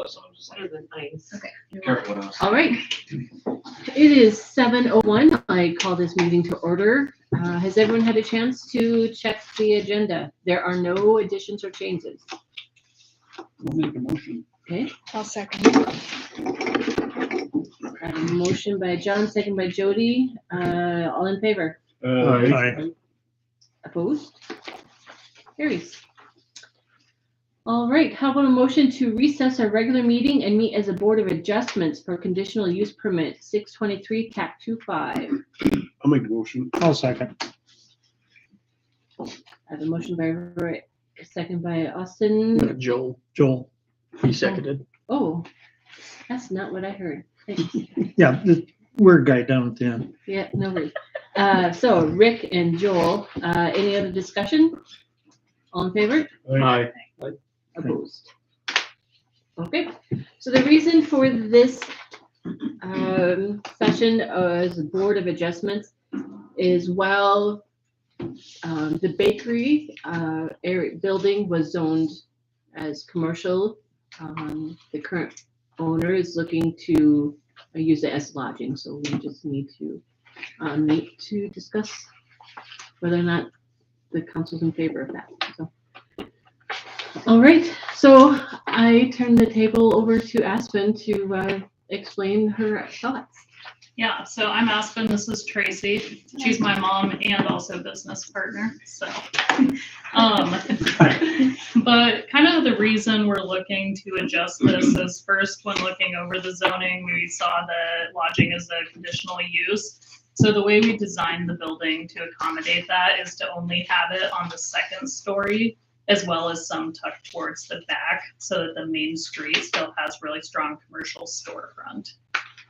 was. So I'm just like, Nice. Okay. careful what else. All right. It is 7:01. I call this meeting to order. Has everyone had a chance to check the agenda? There are no additions or changes. We'll make a motion. Okay. I'll second. I have a motion by John, second by Jody. All in favor? Aye. Opposed? Carries. All right. How about a motion to recess our regular meeting and meet as a Board of Adjustments for conditional use permit 623 Cat 25? I'll make the motion. I'll second. I have a motion by Roy, a second by Austin. Joel, he seconded. Oh, that's not what I heard. Thanks. Yeah, the word guy down at the end. Yeah, no worries. So Rick and Joel, any other discussion? All in favor? Aye. Opposed? Okay, so the reason for this session as a Board of Adjustments is while the bakery area building was zoned as commercial, the current owner is looking to use it as lodging, so we just need to meet to discuss whether or not the council's in favor of that. So. All right, so I turn the table over to Aspen to explain her thoughts. Yeah, so I'm Aspen, this is Tracy. She's my mom and also business partner, so. But kind of the reason we're looking to adjust this is first, when looking over the zoning, we saw that lodging is a conditional use. So the way we designed the building to accommodate that is to only have it on the second story, as well as some tucked towards the back, so that the main street still has really strong commercial storefront.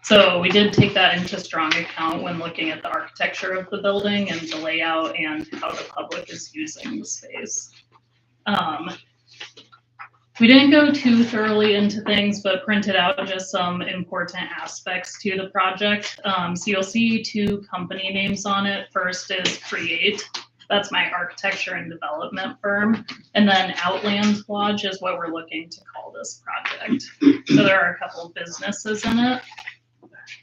So we did take that into strong account when looking at the architecture of the building and the layout and how the public is using the space. We didn't go too thoroughly into things, but printed out just some important aspects to the project. So you'll see two company names on it. First is Create. That's my architecture and development firm. And then Outland Lodge is what we're looking to call this project. So there are a couple of businesses in it.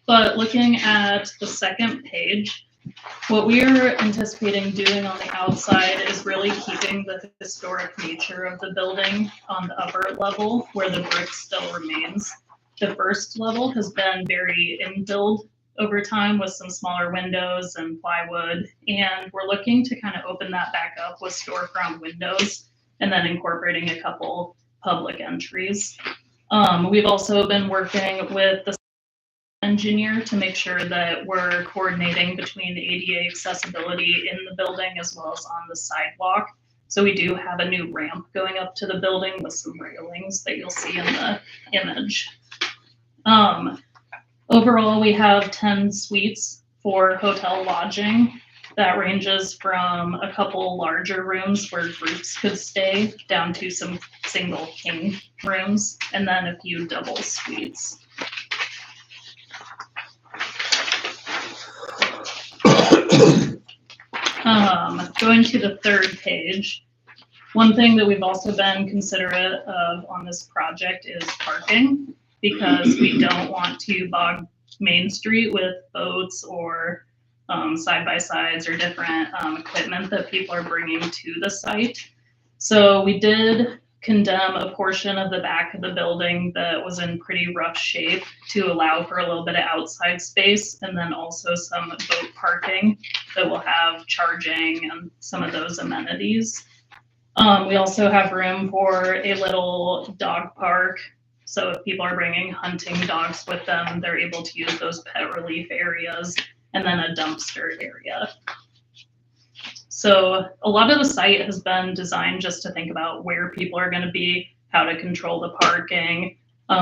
But looking at the second page, what we are anticipating doing on the outside is really keeping the historic nature of the building on the upper level where the brick still remains. The first level has been very infilled over time with some smaller windows and plywood, and we're looking to kind of open that back up with storefront windows and then incorporating a couple public entries. We've also been working with the engineer to make sure that we're coordinating between the ADA accessibility in the building as well as on the sidewalk. So we do have a new ramp going up to the building with some railings that you'll see in the image. Overall, we have 10 suites for hotel lodging. That ranges from a couple larger rooms where groups could stay down to some single king rooms and then a few double suites. Going to the third page, one thing that we've also been considerate of on this project is parking, because we don't want to bog Main Street with boats or side-by-sides or different equipment that people are bringing to the site. So we did condemn a portion of the back of the building that was in pretty rough shape to allow for a little bit of outside space, and then also some boat parking that will have charging and some of those amenities. We also have room for a little dog park. So if people are bringing hunting dogs with them, they're able to use those pet relief areas, and then a dumpster area. So a lot of the site has been designed just to think about where people are going to be, how to control the parking.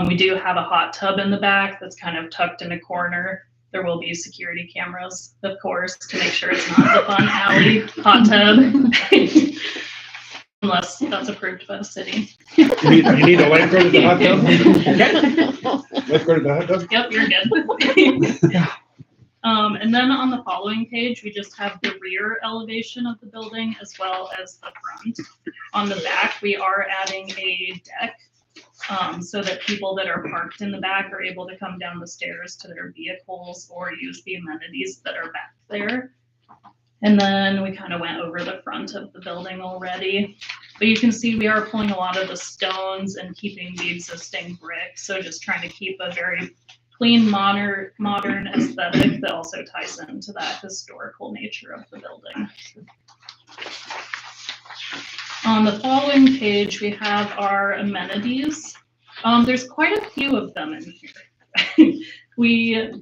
We do have a hot tub in the back that's kind of tucked in a corner. There will be security cameras, of course, to make sure it's not the fun alley hot tub. Unless that's approved by the city. You need a lifeguard at the hot tub? Lifeguard at the hot tub? Yep, you're good. And then on the following page, we just have the rear elevation of the building as well as the front. On the back, we are adding a deck so that people that are parked in the back are able to come down the stairs to their vehicles or use the amenities that are back there. And then we kind of went over the front of the building already. But you can see we are pulling a lot of the stones and keeping the existing brick. So just trying to keep a very clean, modern aesthetic that also ties into that historical nature of the building. On the following page, we have our amenities. There's quite a few of them in here.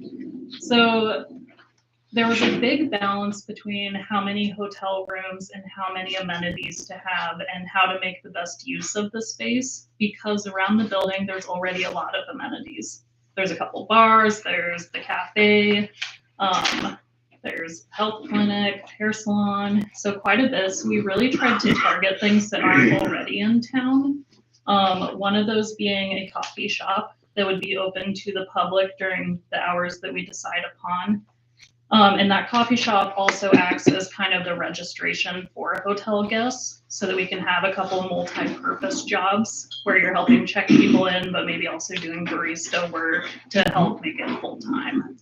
So there was a big balance between how many hotel rooms and how many amenities to have and how to make the best use of the space, because around the building, there's already a lot of amenities. There's a couple bars, there's the cafe, there's health clinic, hair salon, so quite a bit. So we really tried to target things that aren't already in town. One of those being a coffee shop that would be open to the public during the hours that we decide upon. And that coffee shop also acts as kind of the registration for hotel guests so that we can have a couple of multi-purpose jobs where you're helping check people in, but maybe also doing barista work to help make it full time.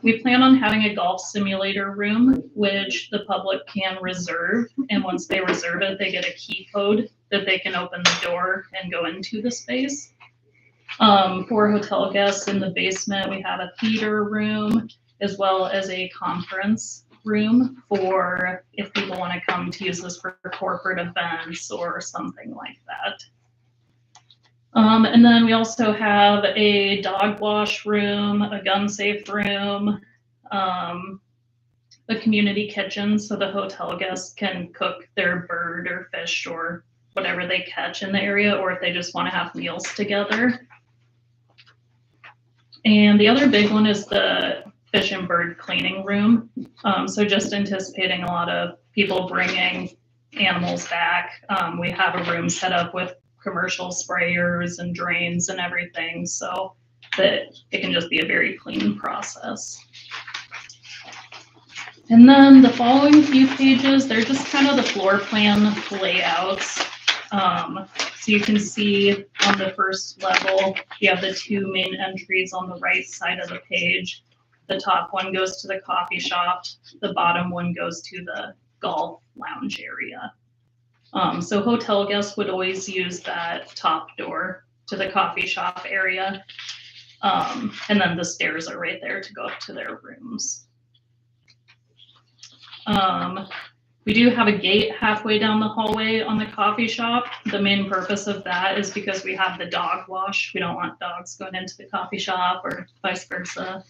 We plan on having a golf simulator room, which the public can reserve. And once they reserve it, they get a key code that they can open the door and go into the space. For hotel guests in the basement, we have a theater room as well as a conference room for if people want to come to use this for corporate events or something like that. And then we also have a dog wash room, a gun safe room, a community kitchen so the hotel guests can cook their bird or fish or whatever they catch in the area, or if they just want to have meals together. And the other big one is the fish and bird cleaning room. So just anticipating a lot of people bringing animals back. We have a room set up with commercial sprayers and drains and everything so that it can just be a very clean process. And then the following few pages, they're just kind of the floor plan layouts. So you can see on the first level, you have the two main entries on the right side of the page. The top one goes to the coffee shop. The bottom one goes to the golf lounge area. So hotel guests would always use that top door to the coffee shop area. And then the stairs are right there to go up to their rooms. We do have a gate halfway down the hallway on the coffee shop. The main purpose of that is because we have the dog wash. We don't want dogs going into the coffee shop or vice versa.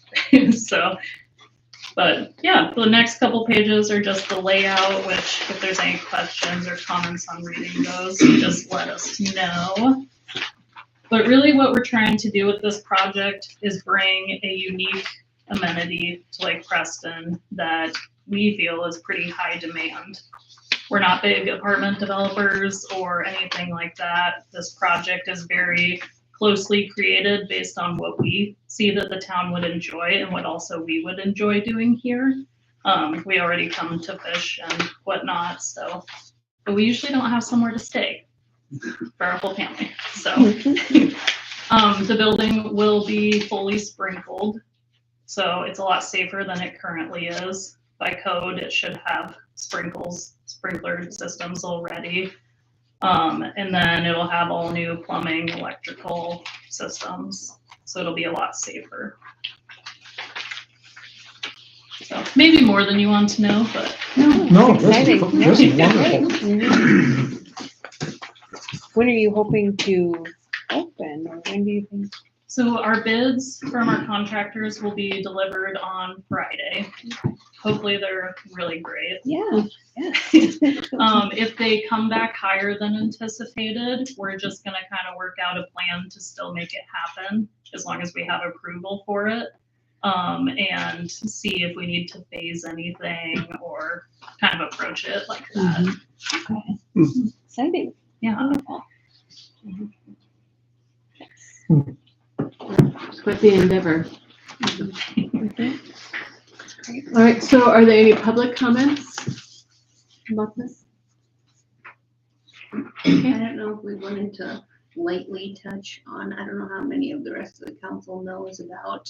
But yeah, the next couple pages are just the layout, which if there's any questions or comments on reading those, just let us know. But really what we're trying to do with this project is bring a unique amenity to Lake Preston that we feel is pretty high demand. We're not big apartment developers or anything like that. This project is very closely created based on what we see that the town would enjoy and what also we would enjoy doing here. We already come to fish and whatnot, but we usually don't have somewhere to stay for our whole family. So the building will be fully sprinkled. So it's a lot safer than it currently is. By code, it should have sprinkler systems already. And then it'll have all new plumbing, electrical systems. So it'll be a lot safer. So maybe more than you want to know, but. No, this is Exciting. wonderful. Mhm. When are you hoping to open, or when do you think? So our bids from our contractors will be delivered on Friday. Hopefully they're really great. Yeah. If they come back higher than anticipated, we're just gonna kind of work out a plan to still make it happen as long as we have approval for it. And see if we need to phase anything or kind of approach it like that. Okay. Exciting. Yeah. Wonderful. It's quite the endeavor. Mhm. Great. All right, so are there any public comments about this? I don't know probably wanted to lightly touch on, I don't know how many of the rest of the council knows about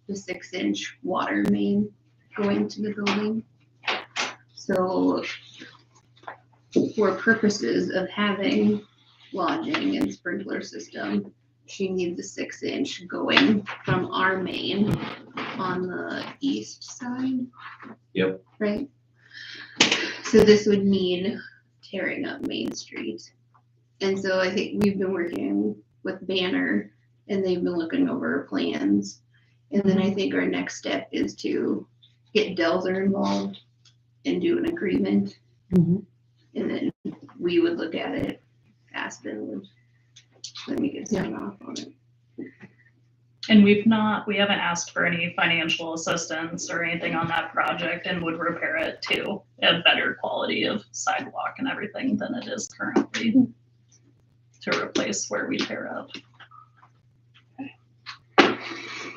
the 6-inch water main going to the building. So for purposes of having lodging and sprinkler system, she needs a 6-inch going from our main on the east side. Yep. Right? So this would mean tearing up Main Street. And so I think we've been working with Banner and they've been looking over plans. And then I think our next step is to get Delzer involved and do an agreement. Mhm. And then we would look at it, Aspen would, then we could sign off on it. And we haven't asked for any financial assistance or anything on that project and would repair it to a better quality of sidewalk and everything than it is currently to replace where we tear up.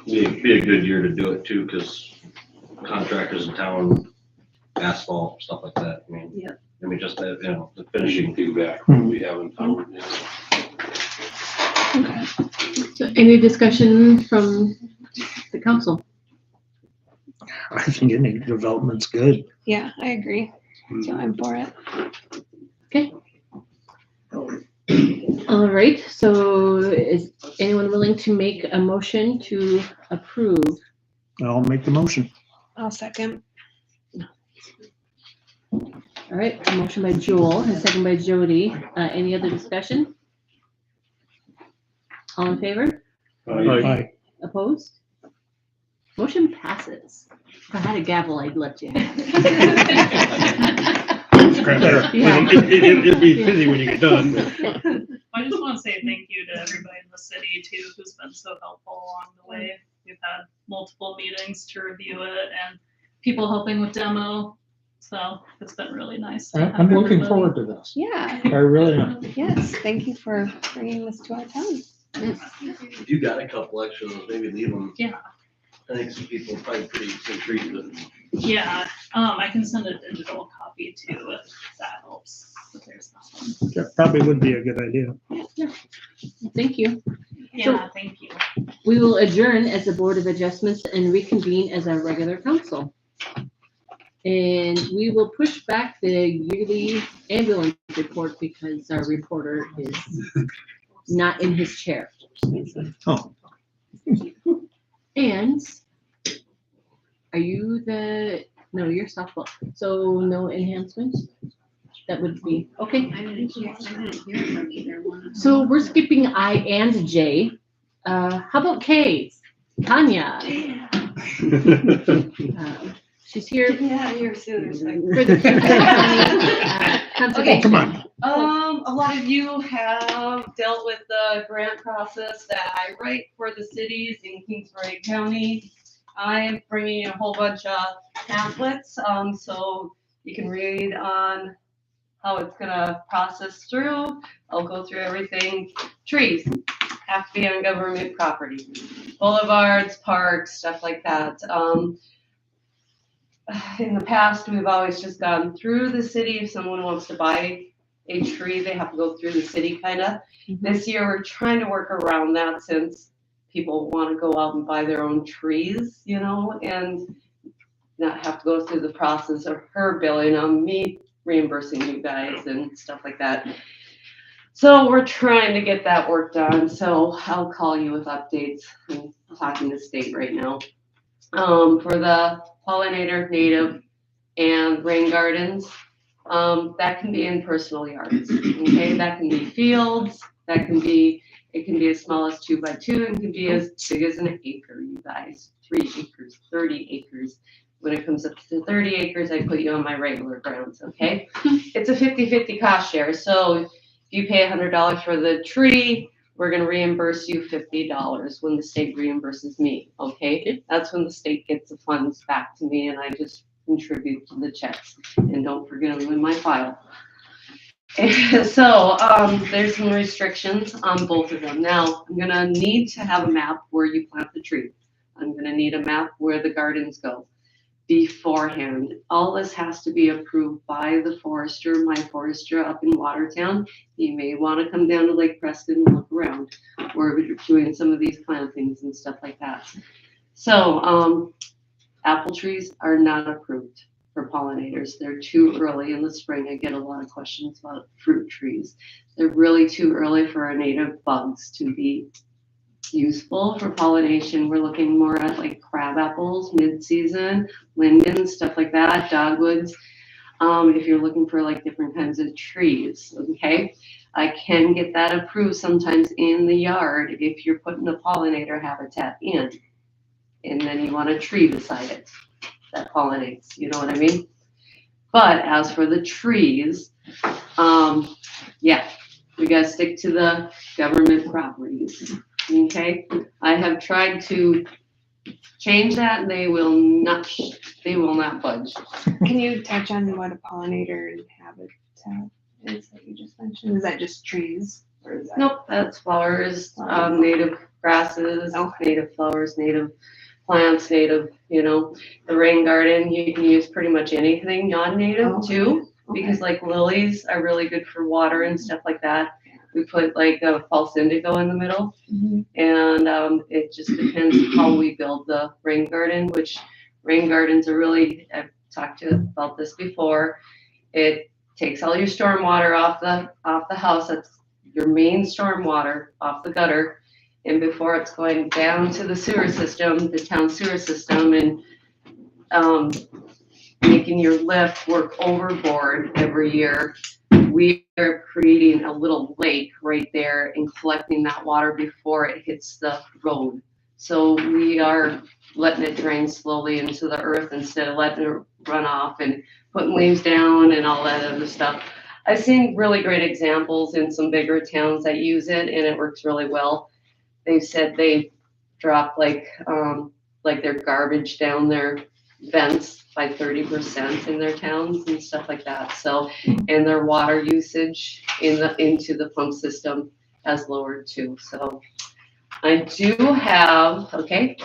Be a good year to do it too, because contractors in town, asphalt, stuff like that. I mean, Yep. I mean, just that, the finishing. Feedback we haven't found yet. So any discussion from the council? I think any development's good. Yeah, I agree. So I'm for it. All right, so is anyone willing to make a motion to approve? I'll make the motion. I'll second. All right, a motion by Joel, a second by Jody. Any other discussion? All in favor? Aye. Opposed? Motion passes. If I had a gavel, I'd let you have it. There. Yeah. It'd be busy when you get done. I just want to say thank you to everybody in the city too, who's been so helpful along the way. We've had multiple meetings to review it and people helping with demo. So it's been really nice. to have I'm looking everybody. forward to this. Yeah, I really am. yes, thank you for bringing this to our town. If you got a couple extra, maybe leave them. Yeah. I think some people probably pretty intrigued with it. Yeah, I can send a digital copy too if that helps. But there's that one. That probably would be a good idea. Thank you. Yeah, thank you. We will adjourn as the Board of Adjustments and reconvene as our regular council. And we will push back the yearly ambulance report because our reporter is not in his chair. Oh, And are you no, you're softball. So no enhancements? That would be, okay. I didn't hear from either one of them. So we're skipping I and J. How about K? Tanya. She's here. Yeah, you're sooner. For the Okay. come on. A lot of you have dealt with the grant process that I write for the cities in Kingsbury County. I am bringing a whole bunch of pamphlets, so you can read on how it's gonna process through. I'll go through everything. Trees have to be on government property. Boulevards, parks, stuff like that. In the past, we've always just gone through the city. If someone wants to buy a tree, they have to go through the city kinda. This year, we're trying to work around that since people want to go out and buy their own trees, and not have to go through the process of her billing them, me reimbursing you guys and stuff like that. So we're trying to get that work done. So I'll call you with updates. I'm talking to state right now. For the pollinator, native, and rain gardens, that can be in personal yards. Okay, that can be fields. It can be as small as 2 by 2 and can be as big as an acre, you guys. 3 acres, 30 acres. When it comes up to 30 acres, I put you on my regular grounds, okay? It's a 50-50 cost share. So if you pay $100 for the tree, we're gonna reimburse you $50 when the state reimburses me, okay? That's when the state gets the funds back to me and I just contribute to the checks. And don't forget them in my file. So there's some restrictions on both of them. Now, I'm gonna need to have a map where you plant the tree. I'm gonna need a map where the gardens go. beforehand. All this has to be approved by the forester, my forester up in Watertown. He may want to come down to Lake Preston and look around. We're doing some of these plantings and stuff like that. So, apple trees are not approved for pollinators. They're too early in the spring. I get a lot of questions about fruit trees. They're really too early for our native bugs to be useful for pollination. We're looking more at like crab apples, mid-season, linden, stuff like that, dogwoods. If you're looking for like different kinds of trees, okay? I can get that approved sometimes in the yard if you're putting a pollinator habitat in. And then you want a tree beside it that pollinates, you know what I mean? But as for the trees, yeah, we gotta stick to the government properties, okay? I have tried to change that, and they will not budge. Can you touch on what a pollinator habitat is that you just mentioned? Is that just trees? Or is that? Nope, that's flowers, native grasses, Okay. native flowers, native plants, native, you know, the rain garden, you can use pretty much anything non-native Oh, too, okay. because like lilies are really good for water and stuff like that. We put like a false indigo in the middle, Mhm. and it just depends how we build the rain garden, which rain gardens are really, I've talked to you about this before. It takes all your storm water off the house. That's your main storm water off the gutter. And before it's going down to the sewer system, the town sewer system, and making your lift work overboard every year, we are creating a little lake right there and collecting that water before it hits the road. So we are letting it drain slowly into the earth instead of letting it run off and putting leaves down and all that other stuff. I've seen really great examples in some bigger towns that use it, and it works really well. They've said they drop like their garbage down their vents by 30% in their towns and stuff like that. So, and their water usage into the pump system has lowered too. So I do have, okay,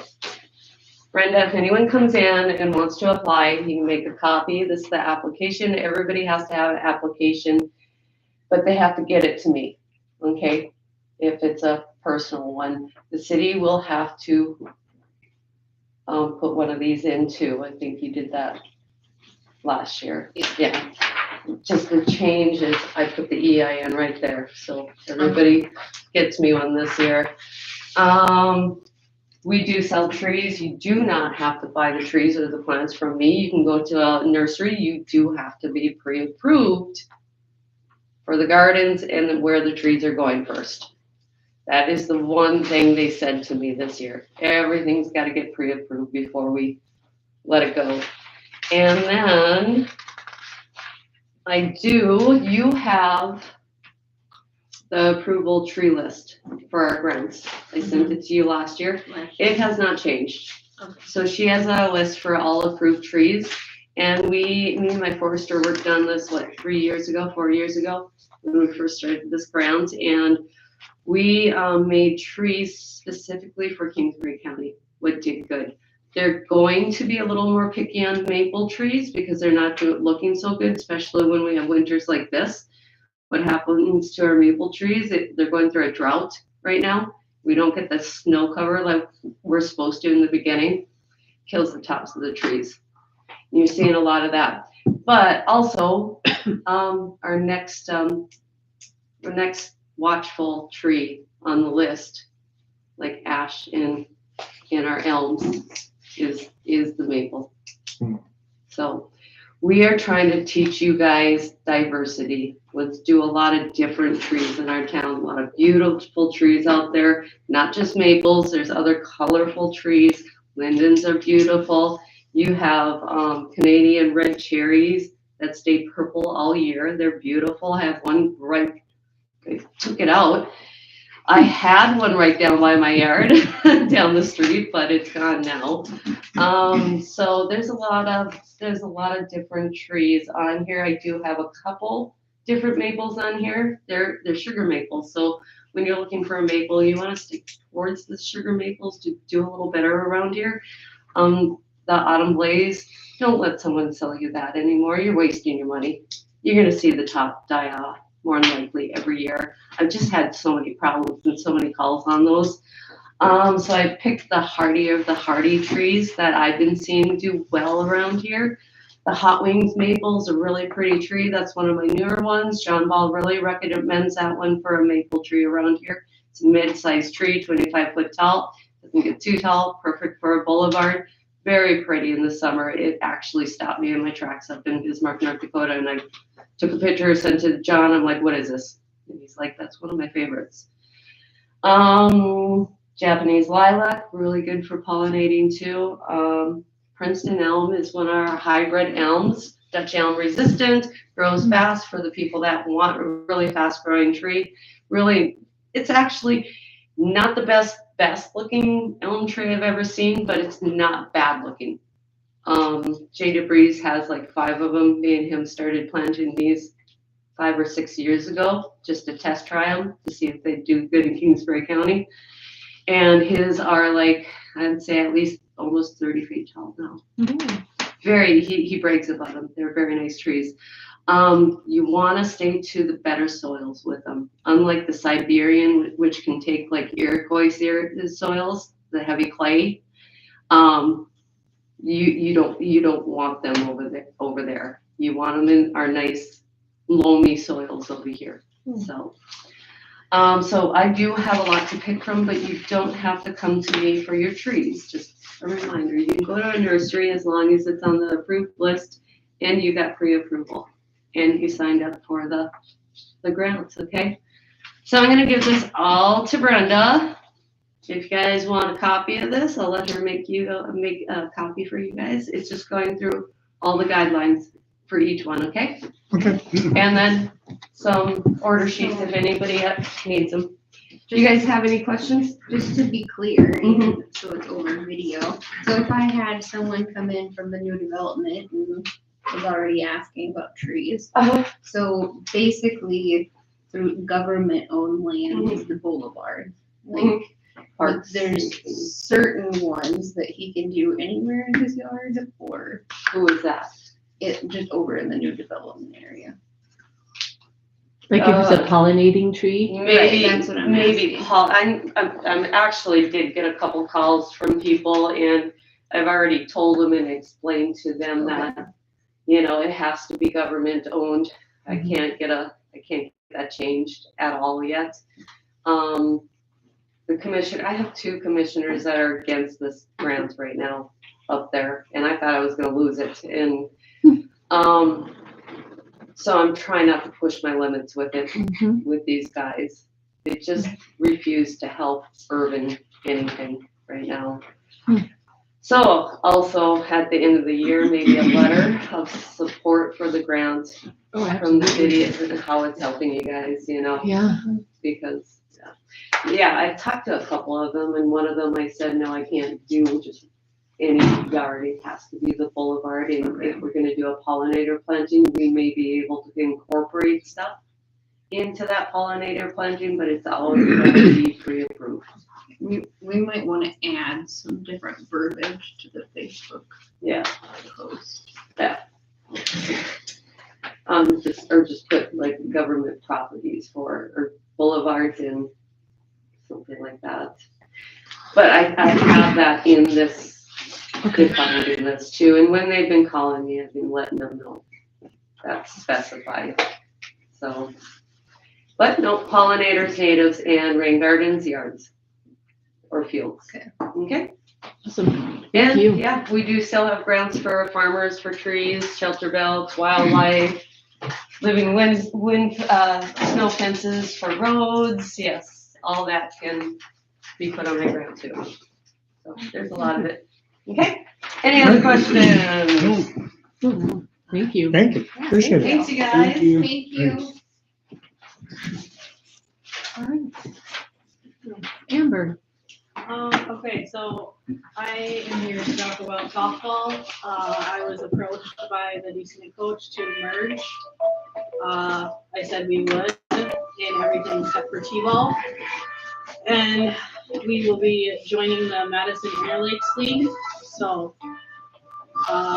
Brenda, if anyone comes in and wants to apply, you can make a copy. This is the application. Everybody has to have an application, but they have to get it to me, okay? If it's a personal one, the city will have to put one of these in too. I think you did that last year. Yeah. Just the change is I put the EIN right there, so everybody gets me one this year. We do sell trees. You do not have to buy the trees or the plants from me. You can go to a nursery. You do have to be pre-approved for the gardens and where the trees are going first. That is the one thing they said to me this year. Everything's got to get pre-approved before we let it go. And then you have the approval tree list for our grants. I sent it to you last year. It has not changed. Okay. So she has a list for all approved trees. And me and my forester worked on this, 4 years ago, when we first started this grant. And we made trees specifically for Kingsbury County, what did good. They're going to be a little more picky on maple trees because they're not looking so good, especially when we have winters like this. What happens to our maple trees, they're going through a drought right now. We don't get the snow cover like we're supposed to in the beginning. Kills the tops of the trees. You're seeing a lot of that. But also, our next watchful tree on the list, like ash and our elms, is the maple. So we are trying to teach you guys diversity. Let's do a lot of different trees in our town, a lot of beautiful trees out there, not just maples. There's other colorful trees. Lindens are beautiful. You have Canadian red cherries that stay purple all year. They're beautiful. I have one right, they took it out. I had one right down by my yard, down the street, but it's gone now. So there's a lot of different trees on here. I do have a couple different maples on here. They're sugar maples. So when you're looking for a maple, you want to stick towards the sugar maples to do a little better around here. the Autumn Blaze, don't let someone sell you that anymore. You're wasting your money. You're gonna see the top die off more than likely every year. I've just had so many problems and so many calls on those. So I picked the hardy of the hardy trees that I've been seeing do well around here. The Hot Wings maple is a really pretty tree. That's one of my newer ones. John Ball really recommends that one for a maple tree around here. It's a mid-sized tree, 25 foot tall. Doesn't get too tall, perfect for a boulevard. Very pretty in the summer. It actually stopped me in my tracks up in Bismarck, North Dakota, and I took a picture, sent it to John. I'm like, what is this? And he's like, that's one of my favorites. Japanese lilac, really good for pollinating too. Princeton elm is one of our hybrid elms. Dutch elm resistant, grows fast for the people that want a really fast growing tree. Really, it's actually not the best looking elm tree I've ever seen, but it's not bad looking. Jay DeBreeze has like 5 of them. Me and him started planting these 5 or 6 years ago just to test try them to see if they do good in Kingsbury County. And his are like, I'd say at least almost 30 feet tall now. Very, he brags about them. They're very nice trees. You want to stay to the better soils with them. Unlike the Siberian, which can take like Iroquois soils, the heavy clay. You don't want them over there. You want them in our nice loamy soils over here. So I do have a lot to pick from, but you don't have to come to me for your trees. Just a reminder, you can go to a nursery as long as it's on the approved list and you got pre-approval and you signed up for the grants, okay? So I'm gonna give this all to Brenda. If you guys want a copy of this, I'll let her make a copy for you guys. It's just going through all the guidelines for each one, okay? Okay. And then some order sheets if anybody needs them. Do you guys have any questions? Just to be clear, Mhm. so it's over video. So if I had someone come in from the new development and was already asking about trees, so basically through government-owned land is the boulevard. Like, but there's certain ones that he can do anywhere in his yard, or Who is that? it just over in the new development area. Like if it's a pollinating tree? Maybe, Right, that's what I'm maybe asking. Paul, I'm actually did get a couple calls from people and I've already told them and explained to them that, you know, it has to be government owned. I can't get that changed at all yet. I have 2 commissioners that are against this grant right now up there, and I thought I was gonna lose it. And, so I'm trying not to push my limits with it, with these guys. They just refuse to help urban anything right now. So also at the end of the year, maybe a letter of support for the grant from the city and how it's helping you guys, you know? Yeah. Because, yeah, I talked to a couple of them and one of them I said, no, I can't do just any yard. It has to be the boulevard. And if we're gonna do a pollinator planting, we may be able to incorporate stuff into that pollinator planting, but it's always gonna be pre-approved. We might want to add some different verbiage to the Facebook Yeah, post. just put like government properties or boulevards and something like that. But I have that in this, defined in this too, and when they've been calling me, I've been letting them know that's specified, so. But no, pollinators, natives, and rain gardens, yards, or fields. Okay? Awesome. And you. yeah, we do still have grants for farmers, for trees, shelter belts, wildlife, living snow fences for roads. Yes, all that can be put on my grant too. So there's a lot of it. Okay? Any other questions? Oh, thank you. Thank you. Appreciate it. Thanks, you guys. Thank you. Thank you. All right. Amber. Okay, so I am here to talk about softball. I was approached by the DC coach to merge. I said we would, and everything except for T-ball. And we will be joining the Madison Air Lakes League. So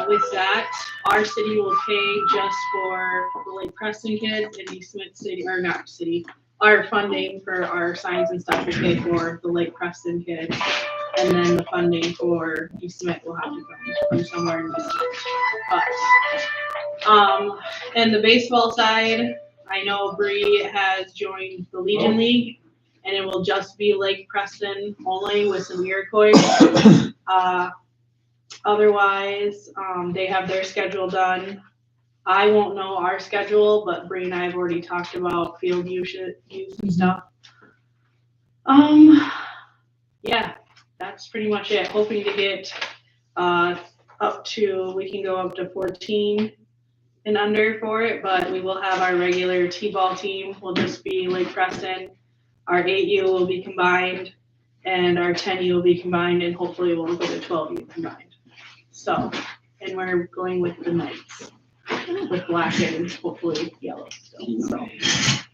With that, our city will pay just for the Lake Preston kids, and East Smith City, or not city, our funding for our signs and stuff will pay for the Lake Preston kids. And then the funding for East Smith will have to come from somewhere in East Smith. But, and the baseball side, I know Bree has joined the Legion League, and it will just be Lake Preston only with some Iroquois. Otherwise, they have their schedule done. I won't know our schedule, but Bree and I have already talked about field use and stuff. Yeah, that's pretty much it. Hoping to get we can go up to 14 and under for it, but we will have our regular T-ball team will just be Lake Preston. Our 8U will be combined, and our 10U will be combined, and hopefully we'll go to 12U combined. So, and we're going with the Knights, with black and hopefully yellow still, so.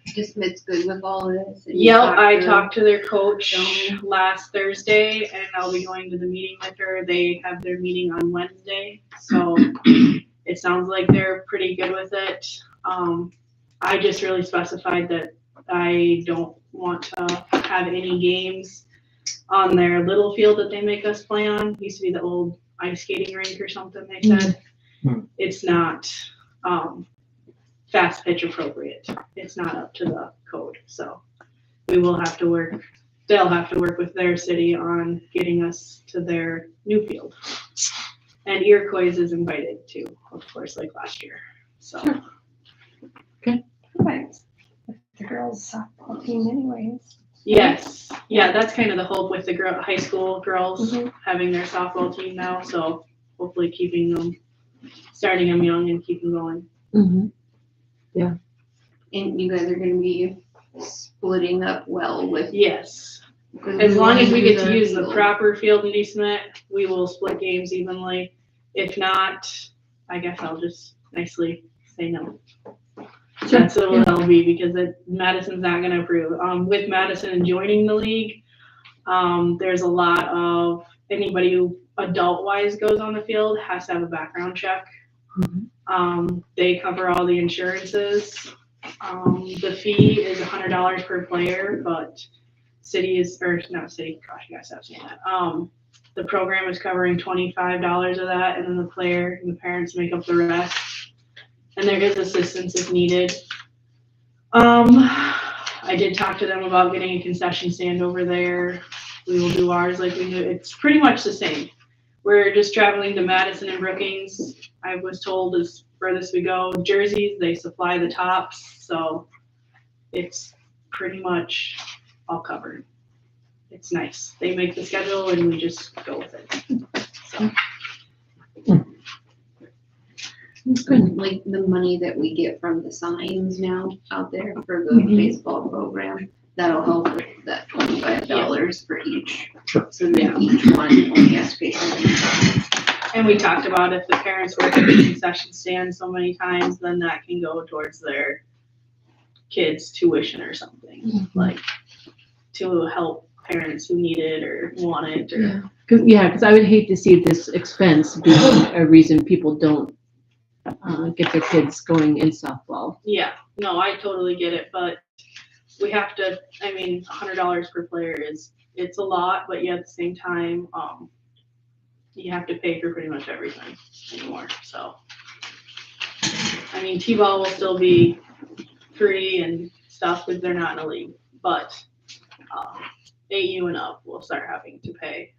Just Smith's good with all of this. and you Yep, talked I to- talked to their coach last Thursday, and I'll be going to the meeting with her. They have their meeting on Wednesday, so it sounds like they're pretty good with it. I just really specified that I don't want to have any games on their little field that they make us play on. Used to be the old ice skating rink or something, they said. It's not fast pitch appropriate. It's not up to the code, so we will have to work, they'll have to work with their city on getting us to their new field. And Iroquois is invited too, of course, like last year, so. Perfect. With the girls softball team anyways. Yes, yeah, that's kind of the hope with the high school girls Mhm. having their softball team now, so hopefully keeping them, starting them young and keep them going. Mhm. And you guys are gonna be splitting up well with. Yes, 'cause as long as we wanna get to do use the field. proper field in East Smith, we will split games evenly. If not, I guess I'll just nicely say no. Sure, That's what it'll be, because Madison's not gonna approve. With Madison joining the league, there's a lot of, anybody who adult-wise goes on the field has to have a background check. They cover all the insurances. The fee is $100 per player, but city is, or not city, gosh, I gotta stop saying that. The program is covering $25 of that, and then the player and the parents make up the rest. And there is assistance if needed. I did talk to them about getting a concession stand over there. We will do ours like we do. It's pretty much the same. We're just traveling to Madison and Brookings. I was told as furthest we go. Jerseys, they supply the tops, so it's pretty much all covered. It's nice. They make the schedule and we just go with it. So. Like the money that we get from the signs now out there for the baseball program, that'll help with that $25 for each. Sure. So then each one only has to pay $25. And we talked about if the parents work at the concession stand so many times, then that can go towards their kids' tuition or something, like to help parents who need it or want it or. Because I would hate to see this expense be a reason people don't get their kids going in softball. Yeah, no, I totally get it, but we have to, I mean, $100 per player it's a lot, but yet at the same time, you have to pay for pretty much everything anymore, so. I mean, T-ball will still be free and stuff because they're not in a league, but 8U and up will start having to pay.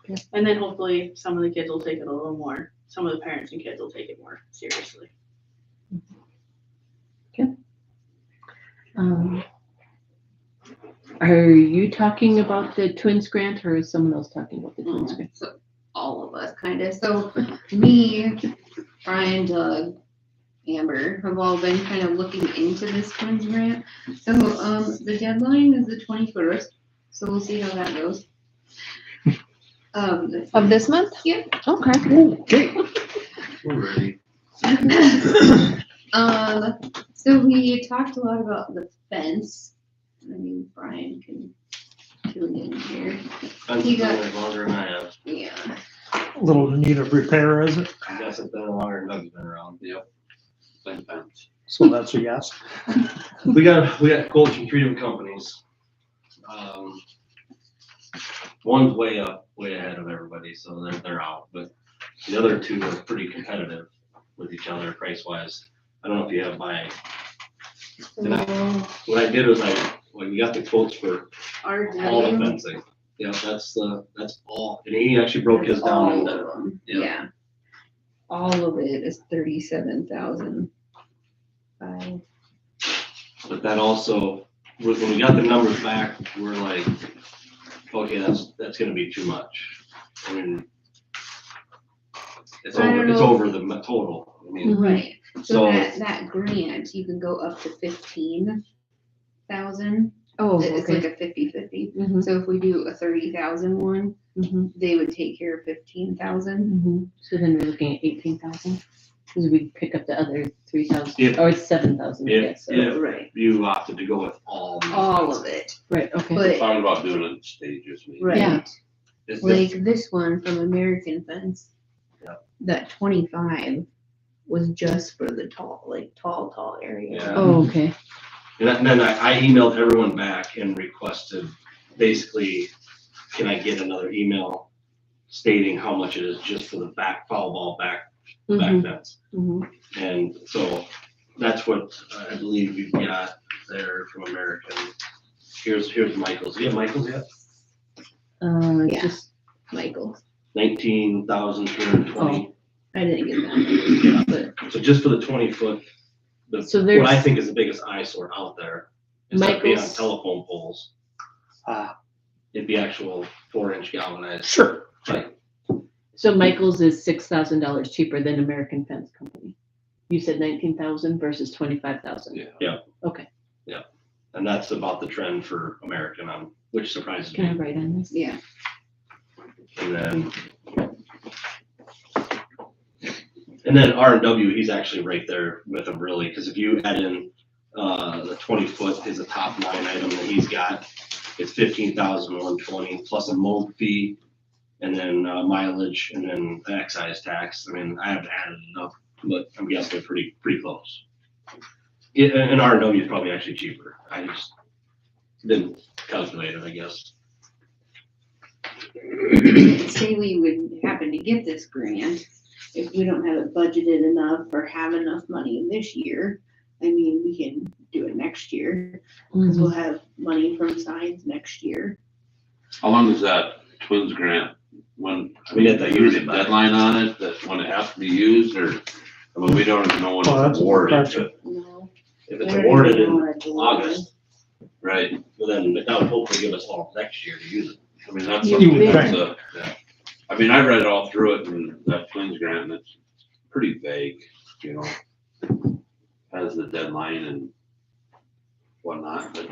Okay. And then hopefully some of the kids will take it a little more, some of the parents and kids will take it more seriously. Are you talking about the Twins grant, or is someone else talking about the Twins grant? So all of us kind of. So me, Brian, Doug, Amber have all been kind of looking into this Twins grant. So the deadline is the 21st. So we'll see how that goes. Of this month? Yeah. Okay. Okay. We're ready. So we talked a lot about the fence. I mean, Brian can tune in here. I've You been got- doing it longer than I have. Yeah. little in need of repair, is it? I guess it's been longer than Doug's been around. Yep. Same fence. So that's a yes. We got quotes from 3 different companies. One's way ahead of everybody, so they're out, but the other 2 are pretty competitive with each other price wise. I don't know if you have my, what I did was when we got the quotes for all the RW, fencing. Yeah, that's all, and he actually broke his down all into, of them, yeah. yeah. All of it is 37,000. but that also, when we got the numbers back, we're like, okay, that's gonna be too much. I mean, it's I don't know. over the total, I mean, Right, so so, that grant, you can go up to 15,000. Oh, It's okay. like a 50/50. Mhm, So if we do a 30,000 one, mhm, they would take care of 15,000. mhm. So then we're looking at 18,000, because we pick up the other 3,000, If- or it's 7,000, I if- guess, so, if- Right, you opted to go with all. these all fencing. of it, right, okay. but, Talking about doing it in stages, maybe. right. Yeah. It's Like this one from American Fence. Yeah. That 25 was just for the tall area. Yeah. Oh, okay. And then I emailed everyone back and requested, basically, can I get another email stating how much it is just for the foul ball back Mhm, fence? mhm. And so that's what I believe we've got there from American. Here's Michael's. You have Michael's yet? Yeah. Just, Michael, 19,220. I didn't get Yeah. that, but So just for the 20-foot, So what I there's- think is the biggest eyesore out there, instead of being on Michael's- telephone poles, it'd be actual 4-inch galvanized. Sure. Like, so Michael's is $6,000 cheaper than American Fence Company. You said 19,000 versus 25,000. Yeah. Okay, and that's about the trend for American on, which surprises can I me. write on this? yeah. And then R&W, he's actually right there with them really, because if you add in, the 20-foot is a top line item that he's got, it's 15,120 plus a mold fee, and then mileage, and then excise tax. I mean, I haven't added it up, but I'm guessing they're pretty close. Yeah, and R&W is probably actually cheaper. I just didn't calculate it, I guess. Say we would happen to get this grant, if we don't have it budgeted enough or have enough money this year, I mean, we can do it next year, because we'll have money from signs next year. How long is that Twins grant? When, I We mean, got that is there a used back. deadline on it, that when it has to be used, or, I mean, we don't even know when Oh, it's that's a awarded, gotcha. but, No. If it's we don't awarded even in know when it's awarded. August, right? well, then that would hopefully give us all next year to use it. I mean, that's You something would that's think. I mean, I read it all through it, and that Twins grant, and it's pretty vague, you know? Has the deadline and whatnot, but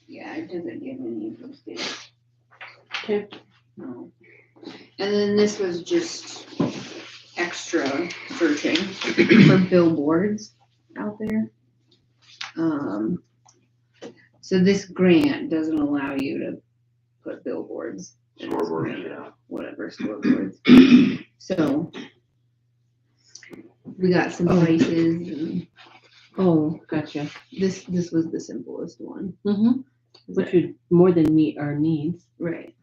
Yeah, it doesn't give any of those things. Okay. No. And then this was just extra searching for billboards out there. So this grant doesn't allow you to put billboards. in this scoreboard, grant, yeah. Whatever, scoreboards. So we got some prices and Oh, gotcha. this was the simplest one. Mm-hmm. Which would more than meet our needs. Right.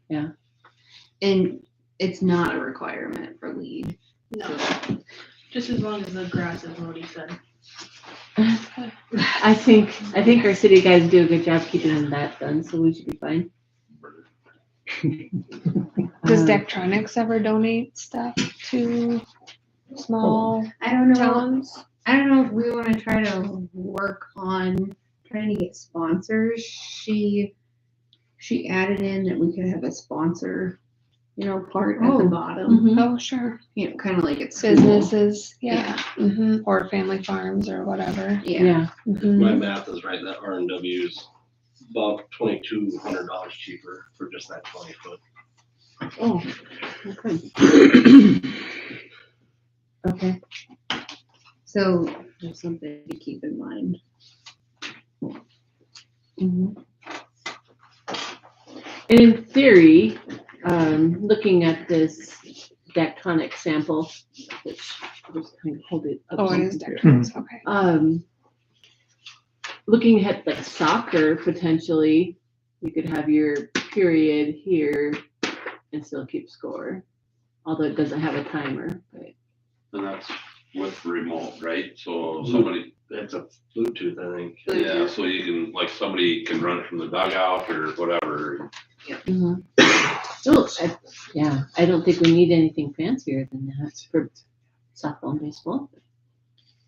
Yeah. And it's not a requirement for lead. No, just as long as the grass is mowed, he said. I think our city guys do a good job keeping that done, so we should be fine. Does Um, Daktronics ever donate stuff to small I don't know. towns? I don't know if we want to try to work on trying to get sponsors. She added in that we could have a sponsor, part at the Oh. bottom. Mhm. Oh, sure. Kind of like it's school. Businesses, yeah. Yeah. Hmm. Or family farms or whatever. Yeah. Yeah. Mhm. My math is right, that R&W is about $2,200 cheaper for just that 20-foot. Oh, okay. Okay. So there's something to keep in mind. Mhm. And in theory, looking at this dactonic sample, which I'll just kind of hold it up. Oh, so it you is can hear Dexter's, okay. Looking at like soccer, potentially, you could have your period here and still keep score, although it doesn't have a timer. But And that's with remote, right? So somebody, It's a Bluetooth, I think. yeah, so you can, like, somebody can run it from the dugout or whatever. mhm. Oh, yeah, I don't think we need anything fancier than that for softball and baseball.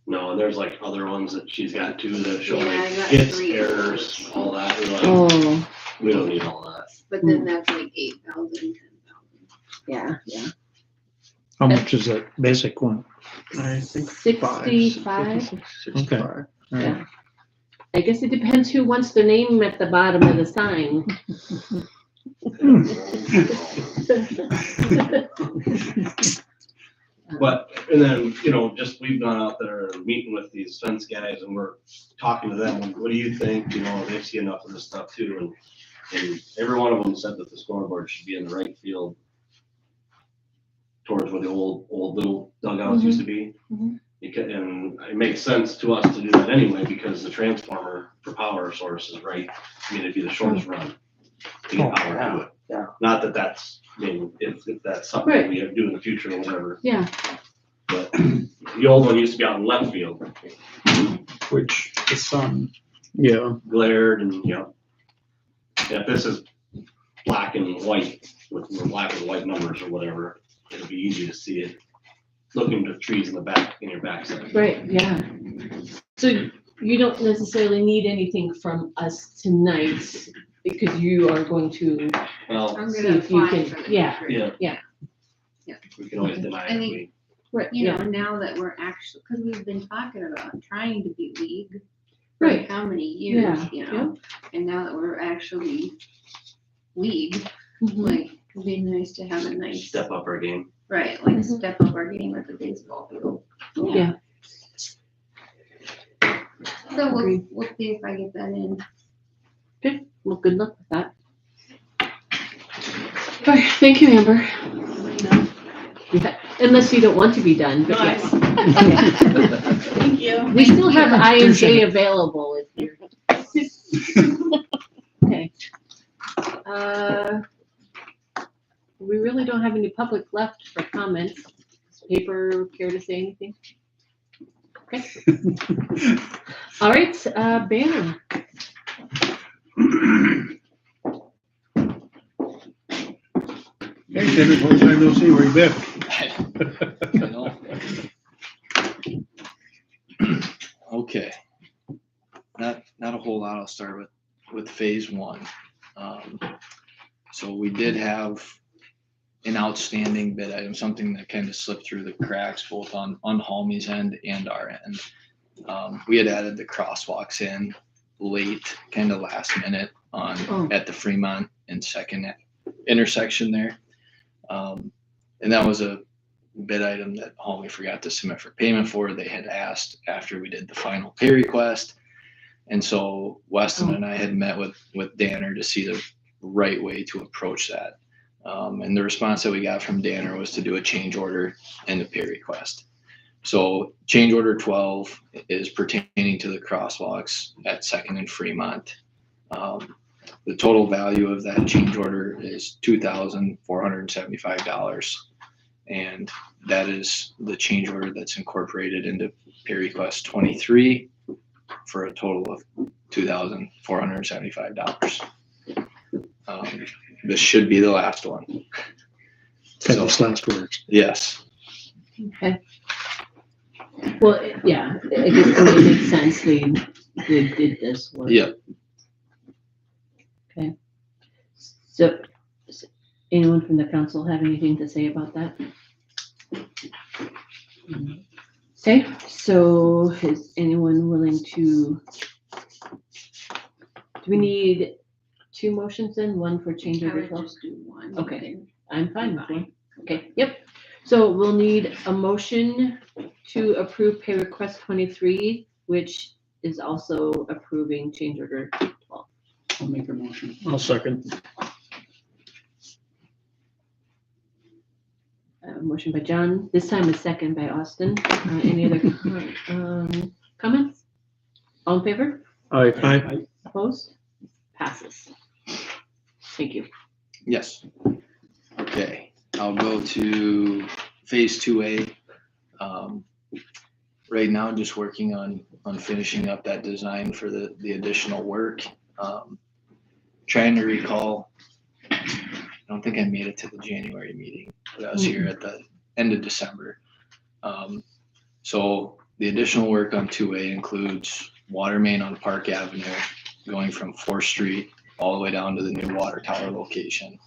No, and there's like other ones that she's got too that show Yeah, I like got hits, 3 of errors, those. all that. We're like, Oh, we don't need all that. But then that's like 8,000, 10,000. yeah, yeah. How much is that basic one? I think 65. Okay. Yeah. I guess it depends who wants their name at the bottom of the sign. But, and then, you know, just we've gone out there meeting with these fence guys and we're talking to them, what do you think? You know, they see enough of this stuff too. And every one of them said that the scoreboard should be in the right field towards where the old little dugouts used to be. Mhm. Because, and it makes sense to us to do that anyway, because the transformer for power source is right. I mean, it'd be the shortest run to get power to it. yeah. Not that that's, I mean, if that's something Right. we do in the future or whatever. Yeah, But the old one used to be out in left field, Which the sun, yeah. glared and, you know. If this is black and white, with black and white numbers or whatever, it'll be easy to see it. Looking to trees in the back, in your backside. right, yeah. So you don't necessarily need anything from us tonight because you are going to Well, I'm see gonna if you apply can, for the yeah, retreat. yeah. Yeah. We can always deny I it. think- right, You know, yeah, now that we're actually, because we've been talking about trying to be league for right. how many years, Yeah, you know? And now that we're actually league, Mhm. like, it'd be nice to have a nice, Step up our game. right, like Mhm. step up our game at the baseball field. Yeah. So Agreed. we'll see if I get that in. Okay, well, good luck with that. All right, thank you, Amber. Yeah, unless you don't want to be done, but No, I yes. Thank you. We still have I and J available if you're. Okay. We really don't have any public left for comments. Does paper care to say anything? Okay. All right, Banner. Hey, David, long time no see, where you been? Okay. Not a whole lot. I'll start with phase one. So we did have an outstanding bid item, something that kind of slipped through the cracks, both on Halmey's end and our end. We had added the crosswalks in late, kind of last minute at the Fremont and Second intersection there. And that was a bid item that Halmey forgot to submit for payment for. They had asked after we did the final pay request. And so Weston and I had met with Danner to see the right way to approach that. And the response that we got from Danner was to do a change order and the pay request. So change order 12 is pertaining to the crosswalks at Second and Fremont. The total value of that change order is $2,475. And that is the change order that's incorporated into pay request 23 for a total of $2,475. This should be the last one. Famous last words. Yes. Okay. Well, yeah, I guess it makes sense they did this work. Yep. Okay. So, anyone from the council have anything to say about that? Okay, so is anyone willing to, do we need two motions then, one for change I order would 12? just do one. Okay. I'm fine with one. Okay, yep. So we'll need a motion to approve pay request 23, which is also approving change order 12. I'll make a motion. I'll second. motion by John, this time a second by Austin. Any other comments? All in favor? Aye. Opposed? Passes. Thank you. Yes. Okay, I'll go to phase 2A. Right now, just working on finishing up that design for the additional work. Trying to recall, I don't think I made it to the January meeting, but I was here at the end of December. So the additional work on 2A includes water main on Park Avenue, going from 4th Street all the way down to the new water tower location.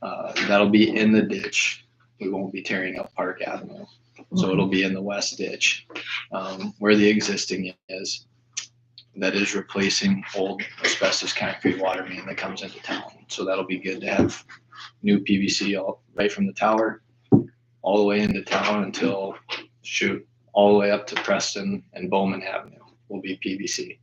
That'll be in the ditch. We won't be tearing up Park Avenue. So it'll be in the west ditch, where the existing is. That is replacing old asbestos concrete water main that comes into town. So that'll be good to have new PVC all right from the tower all the way into town until all the way up to Preston and Bowman Avenue will be PVC.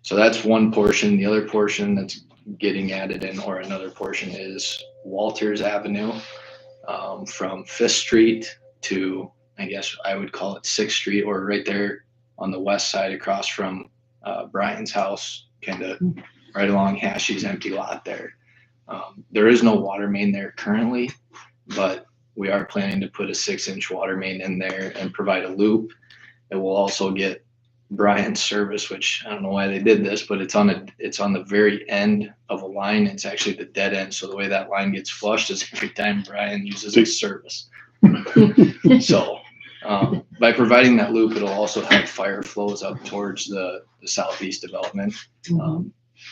So that's one portion. The other portion that's getting added in, or another portion, is Walters Avenue, from 5th Street to, I guess I would call it 6th Street, or right there on the west side across from Brian's house, kind of right along Hashy's empty lot there. There is no water main there currently, but we are planning to put a 6-inch water main in there and provide a loop. It will also get Brian's service, which I don't know why they did this, but it's on the very end of a line. It's actually the dead end. So the way that line gets flushed is every time Brian uses his service. So by providing that loop, it'll also help fire flows up towards the southeast development.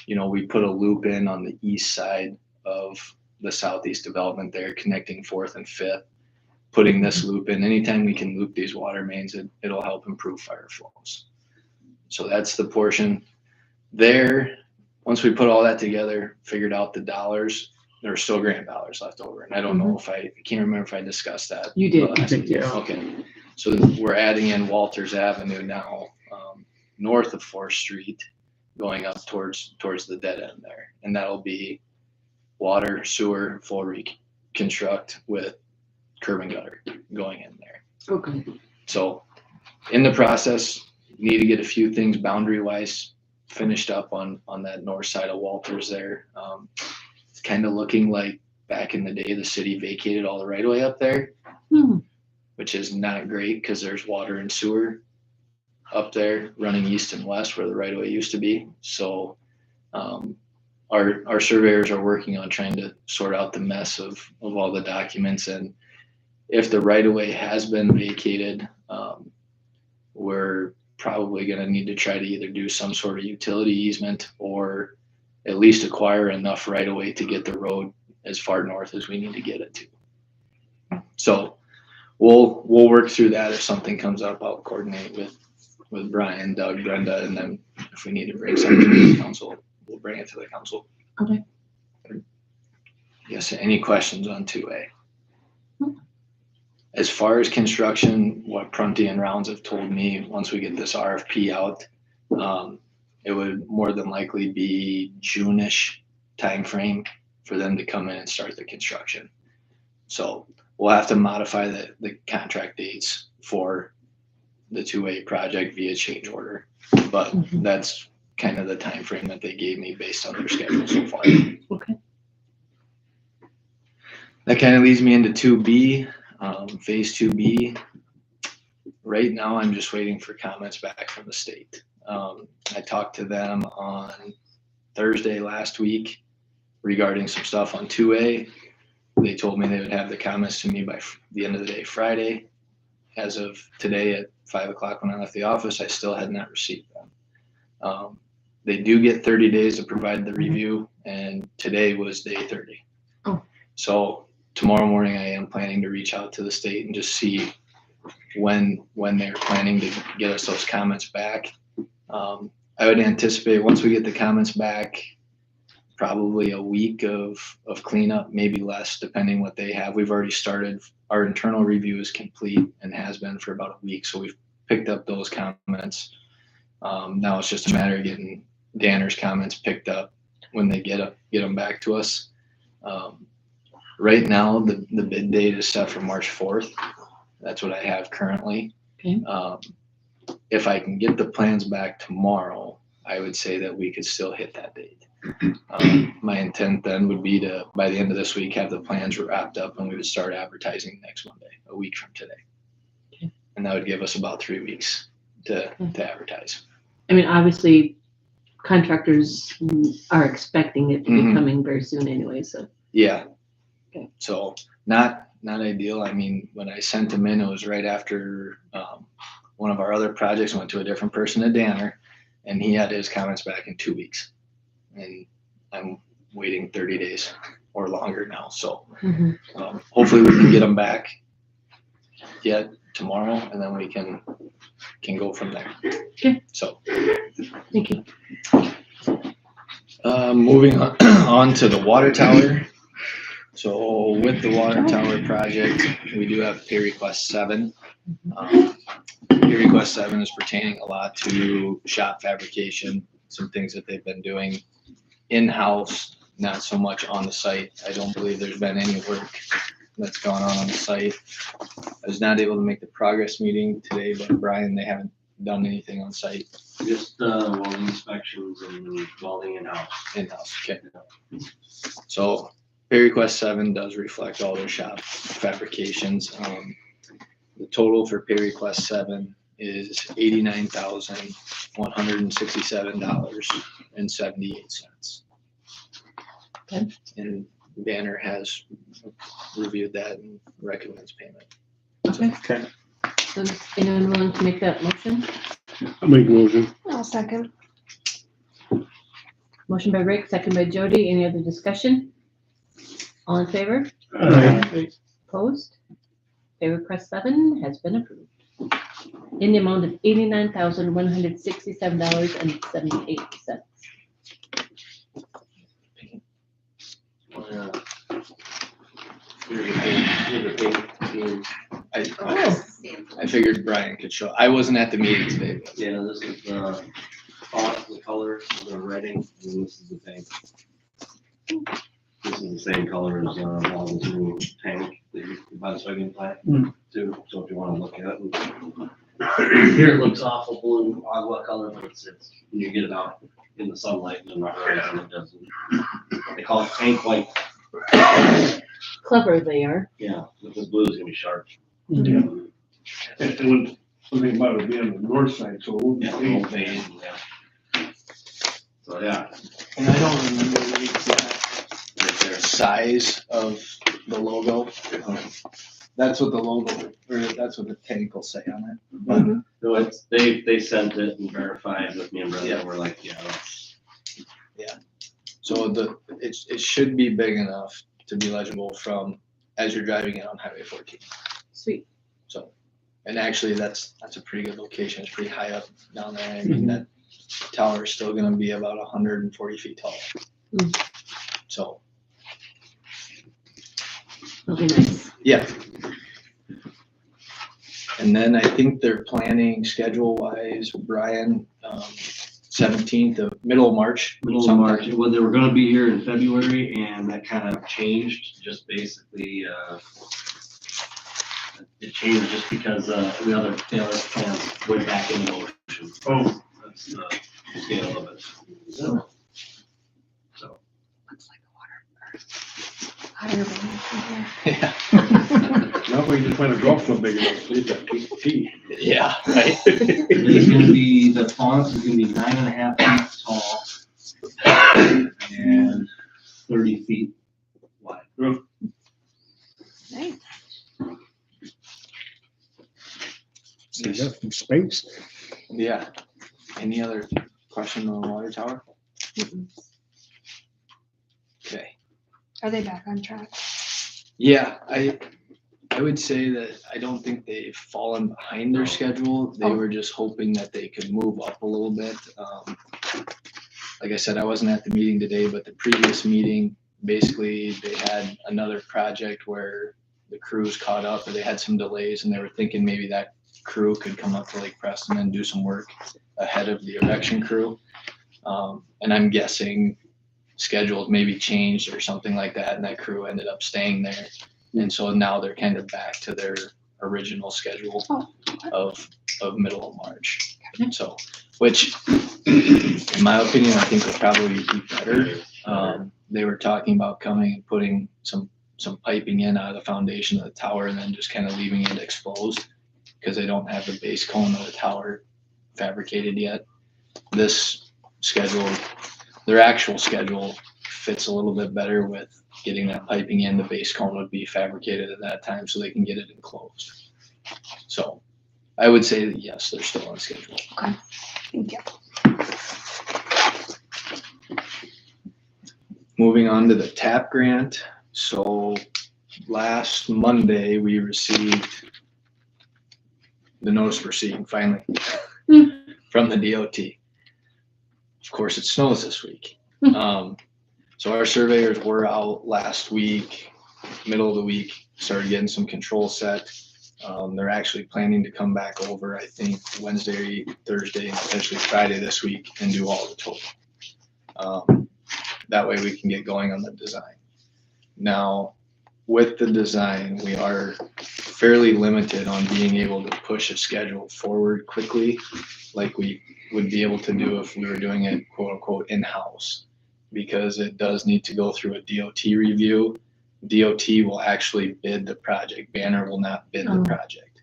We put a loop in on the east side of the southeast development there, connecting 4th and 5th. Putting this loop in, anytime we can loop these water mains, it'll help improve fire flows. So that's the portion there. Once we put all that together, figured out the dollars, there are still grant dollars left over. And I don't know if I can't remember if I discussed that. You did. I think, yeah. Okay. So we're adding in Walters Avenue now, north of 4th Street, going up towards the dead end there. And that'll be water, sewer, full reconstruct with curb and gutter going in there. Okay. So in the process, need to get a few things boundary wise finished up on that north side of Walters there. It's kind of looking like back in the day, the city vacated all the right of way up there, which is not great because there's water and sewer up there running east and west where the right of way used to be. So our surveyors are working on trying to sort out the mess of all the documents. And if the right of way has been vacated, we're probably going to need to try to either do some sort of utility easement or at least acquire enough right of way to get the road as far north as we need to get it to. So we'll work through that. If something comes up, I'll coordinate with Brian, Doug, Brenda, and then if we need to bring something to the council, we'll bring it to the council. Okay. Yes, any questions on 2A? As far as construction, what Prunty and Rounds have told me, once we get this RFP out, it would more than likely be June-ish timeframe for them to come in and start the construction. So we'll have to modify the contract dates for the 2A project via change order, but that's kind of the timeframe that they gave me based on their schedule so far. Okay. That kind of leads me into 2B. Phase 2B, right now I'm just waiting for comments back from the state. I talked to them on Thursday last week regarding some stuff on 2A. They told me they would have the comments to me by the end of the day Friday. As of today at 5 o'clock when I left the office, I still had not received them. They do get 30 days to provide the review, and today was day 30. Oh. So tomorrow morning, I am planning to reach out to the state and just see when they're planning to get us those comments back. I would anticipate once we get the comments back, probably a week of cleanup, maybe less, depending what they have. We've already started. Our internal review is complete and has been for about a week, so we've picked up those comments. Now it's just a matter of getting Danner's comments picked up when they get them back to us. Right now, the bid date is set for March 4th. That's what I have currently. Okay. If I can get the plans back tomorrow, I would say that we could still hit that date. My intent then would be to, by the end of this week, have the plans wrapped up and we would start advertising next Monday, a week from today. Okay. And that would give us about 3 weeks to advertise. I mean, obviously, contractors are expecting it to be Mhm. coming very soon anyway, so. Yeah. Okay. So not ideal. I mean, when I sent them in, it was right after one of our other projects went to a different person at Danner, and he had his comments back in 2 weeks. And I'm waiting 30 days or longer now. So hopefully we can get them back yet tomorrow, and then we can go from there. Okay. So Thank you. moving on to the water tower. So with the water tower project, we do have pay request 7. Pay request 7 is pertaining a lot to shop fabrication, some things that they've been doing in-house, not so much on the site. I don't believe there's been any work that's gone on the site. I was not able to make the progress meeting today, but Brian, they haven't done anything on site Just, welding inspections and welding in-house. in-house. Okay. So pay request 7 does reflect all their shop fabrications. The total for pay request 7 is $89,167.78. Okay. And Banner has reviewed that and recommends payment. Okay. So is anyone willing to make that motion? I'll make a motion. I'll second. Motion by Rick, second by Jody. Any other discussion? All in favor? Aye. Opposed? Pay request 7 has been approved. In the amount of $89,167.78. I figured Brian could show. I wasn't at the meeting today. But Yeah, this is the font, the color, the writing, and this is the tank. This is the same color as, Walden's new tank that you can buy the soybean plant too, so if you wanna look at it. Here it looks awful blue, agua color, but it's, when you get it out in the sunlight and in the horizon, it doesn't. They call it tank white. Clever they are. Yeah, because blue is gonna be sharp. Yeah. It would, something about it being on the north side, so it won't be Yeah, clean. whole fade, yeah. So, yeah, And I don't remember the exact right there. size of the logo. That's what the logo, or that's what the tank will say on it. But No, it's, they sent it and verified with me and Brenda, Yeah. and we're like, yeah, that's. so it should be big enough to be legible from, as you're driving it on Highway 14. Sweet. So, and actually that's a pretty good location. It's pretty high up down there. I mean, that tower is still gonna be about 140 feet tall. So, That'll be nice. yeah. And then I think they're planning schedule wise, Brian, 17th of middle of March. Middle of sometime. March, well, they were gonna be here in February, and that kind of changed, just basically, it changed just because, the other plans went back in the ocean. Oh. That's the scale of it. So, Higher than Yeah. Now we just find a golf club big enough, to leave that tee. Yeah, right. it's gonna be, the font is gonna be 9.5 feet tall and 30 feet wide. Nice. See that from space. Yeah. Any other question on the water tower? Okay. Are they back on track? Yeah, I would say that I don't think they've fallen behind their schedule. They were just hoping that they could move up a little bit. Like I said, I wasn't at the meeting today, but the previous meeting, basically they had another project where the crews caught up or they had some delays and they were thinking maybe that crew could come up to Lake Preston and do some work ahead of the erection crew. And I'm guessing schedules maybe changed or something like that, and that crew ended up staying there. And so now they're kind of back to their original schedule of middle of March. So, which in my opinion, I think would probably be better. They were talking about coming and putting some piping in out of the foundation of the tower and then just kind of leaving it exposed because they don't have the base cone of the tower fabricated yet. This schedule, their actual schedule fits a little bit better with getting that piping in. The base cone would be fabricated at that time so they can get it enclosed. So I would say that yes, they're still on schedule. Okay, thank you. Moving on to the TAP grant. So last Monday, we received the notice proceeding finally from the DOT. Of course, it snows this week. So our surveyors were out last week, middle of the week, started getting some control set. They're actually planning to come back over, I think, Wednesday, Thursday, and potentially Friday this week and do all the total. That way we can get going on the design. Now, with the design, we are fairly limited on being able to push a schedule forward quickly, like we would be able to do if we were doing it quote unquote in-house, because it does need to go through a DOT review. DOT will actually bid the project. Banner will not bid the project.